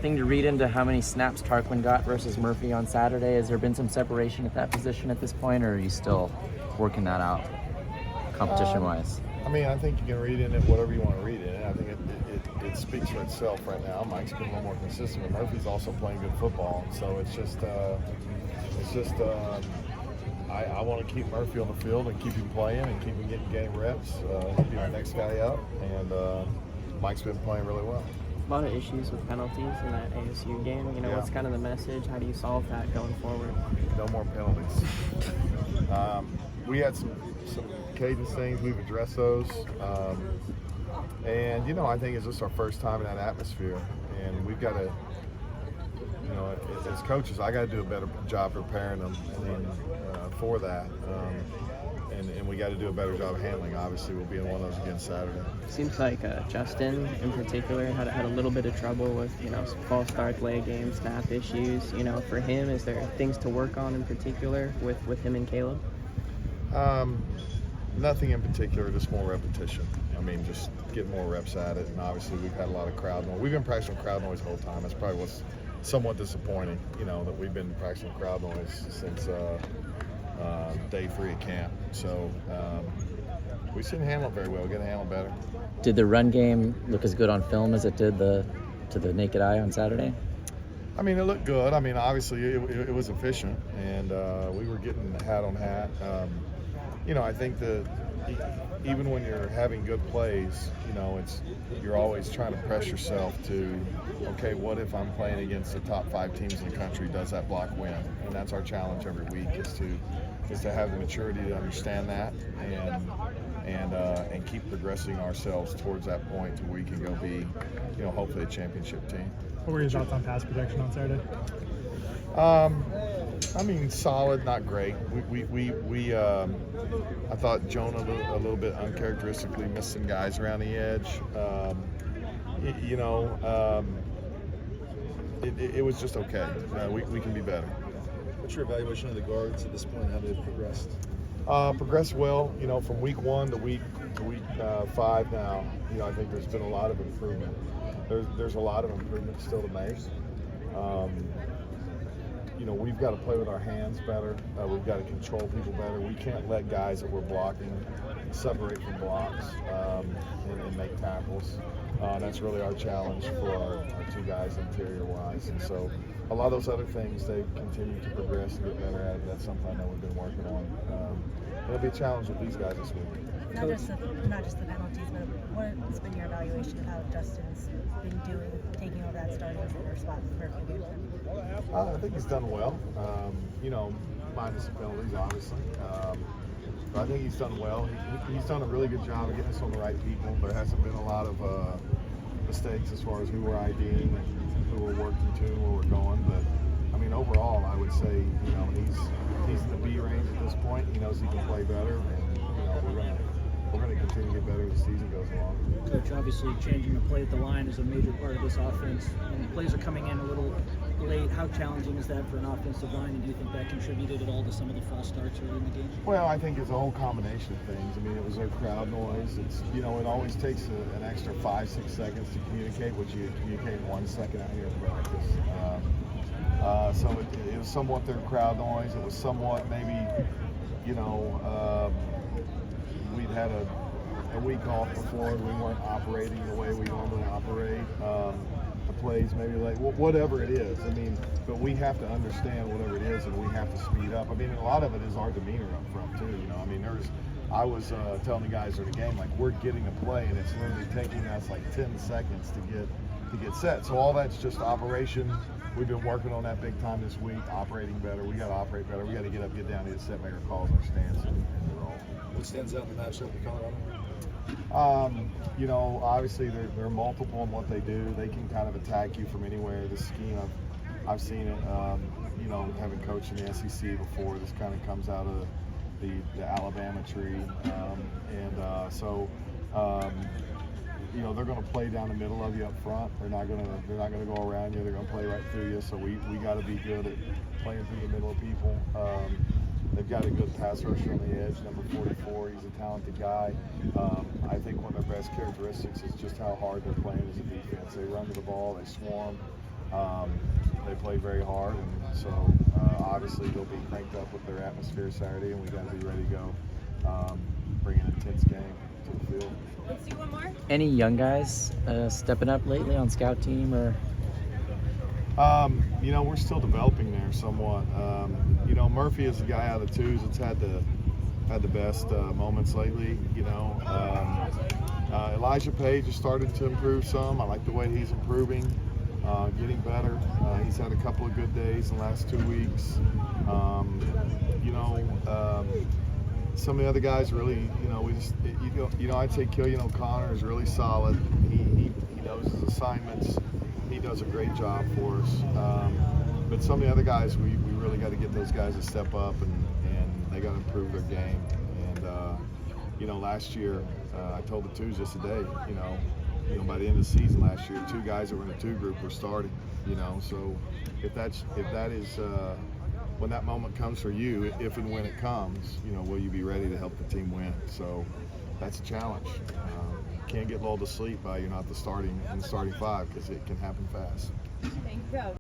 anything to read into how many snaps Tarquin got versus Murphy on Saturday? Has there been some separation at that position at this point, or are you still working that out competition-wise? I mean, I think you can read in it whatever you want to read in it. I think it speaks for itself right now. Mike's been a little more consistent, but Murphy's also playing good football. So it's just I want to keep Murphy on the field and keep him playing and keep him getting game reps. He'll be our next guy up, and Mike's been playing really well. A lot of issues with penalties in that ASU game. What's kind of the message? How do you solve that going forward? No more penalties. We had some cadence things. We've addressed those. And, I think it's just our first time in that atmosphere. And we've got to, as coaches, I got to do a better job preparing them for that. And we got to do a better job of handling. Obviously, we'll be in one of those again Saturday. Seems like Justin, in particular, had a little bit of trouble with, false start, late game, snap issues. For him, is there things to work on in particular with him and Caleb? Nothing in particular, just more repetition. I mean, just get more reps at it. And obviously, we've had a lot of crowd noise. We've been practicing crowd noise the whole time. That's probably what's somewhat disappointing, that we've been practicing crowd noise since day 3 at camp. So we shouldn't handle it very well. We're going to handle it better. Did the run game look as good on film as it did to the naked eye on Saturday? I mean, it looked good. I mean, obviously, it was efficient, and we were getting hat on hat. I think that even when you're having good plays, you're always trying to press yourself to, okay, what if I'm playing against the top 5 teams in the country? Does that block win? And that's our challenge every week is to have the maturity to understand that and keep progressing ourselves towards that point to where we can go be, hopefully a championship team. What were your thoughts on pass protection on Saturday? I mean, solid, not great. I thought Jonah a little bit uncharacteristically missed some guys around the edge. It was just okay. We can be better. What's your evaluation of the guards at this point? How they've progressed? Progressed well. From week 1 to week 5 now. I think there's been a lot of improvement. There's a lot of improvement still to make. We've got to play with our hands better. We've got to control people better. We can't let guys that we're blocking separate from blocks and make tackles. That's really our challenge for our 2 guys interior-wise. And so a lot of those other things, they continue to progress and get better at it. That's something that we've been working on. It'll be a challenge with these guys this week. Not just the penalties, but what's been your evaluation of how Justin's been doing, taking over that starting center spot for a few games? I think he's done well. Minus the penalties, obviously. But I think he's done well. He's done a really good job of getting us on the right people. There hasn't been a lot of mistakes as far as who we're IDing and who we're working to, where we're going. But I mean, overall, I would say he's in the B range at this point. He knows he can play better, and we're going to continue to get better as the season goes along. Coach, obviously changing the play at the line is a major part of this offense. And plays are coming in a little late. How challenging is that for an offensive line, and do you think that contributed at all to some of the false starts early in the game? Well, I think it's a whole combination of things. I mean, it was a crowd noise. It's it always takes an extra 5-6 seconds to communicate what you communicate in 1 second out here in practice. So it was somewhat their crowd noise. It was somewhat maybe, we'd had a week off before. We weren't operating the way we normally operate. The plays maybe late, whatever it is. I mean, but we have to understand whatever it is, and we have to speed up. I mean, a lot of it is our demeanor up front too. I mean, I was telling the guys during the game, like, we're getting a play, and it's literally taking us like 10 seconds to get set. So all that's just operation. We've been working on that big time this week, operating better. We got to operate better. We got to get up, get down, get set, make our calls, our stance, and roll. What stands out in the matchup with Colorado? Obviously they're multiple in what they do. They can kind of attack you from anywhere. This scheme, I've seen it. Having coached in the SEC before, this kind of comes out of the Alabama tree, they're going to play down the middle of you up front. They're not going to go around you. They're going to play right through you. So we got to be good at playing through the middle of people. They've got a good pass rusher on the edge, number 44. He's a talented guy. I think one of their best characteristics is just how hard they're playing as a defense. They run to the ball, they swarm, They play very hard, and so obviously they'll be cranked up with their atmosphere Saturday, and we got to be ready to go. Bring an intense game to the field. Let's do one more. Any young guys stepping up lately on scout team or? We're still developing there somewhat. Murphy is the guy out of the twos that's had the best moments lately. Elijah Page has started to improve some. I like the way he's improving, getting better. He's had a couple of good days in the last 2 weeks. Some of the other guys really, I'd say Killian O'Connor is really solid. He knows his assignments. He does a great job for us. But some of the other guys, we really got to get those guys to step up, and they got to improve their game. And last year, I told the twos just today, by the end of the season last year, 2 guys that were in the 2 group were starting. So if that is when that moment comes for you, if and when it comes, will you be ready to help the team win? So that's a challenge. Can't get lulled to sleep by you're not in the starting 5, because it can happen fast. Thank you.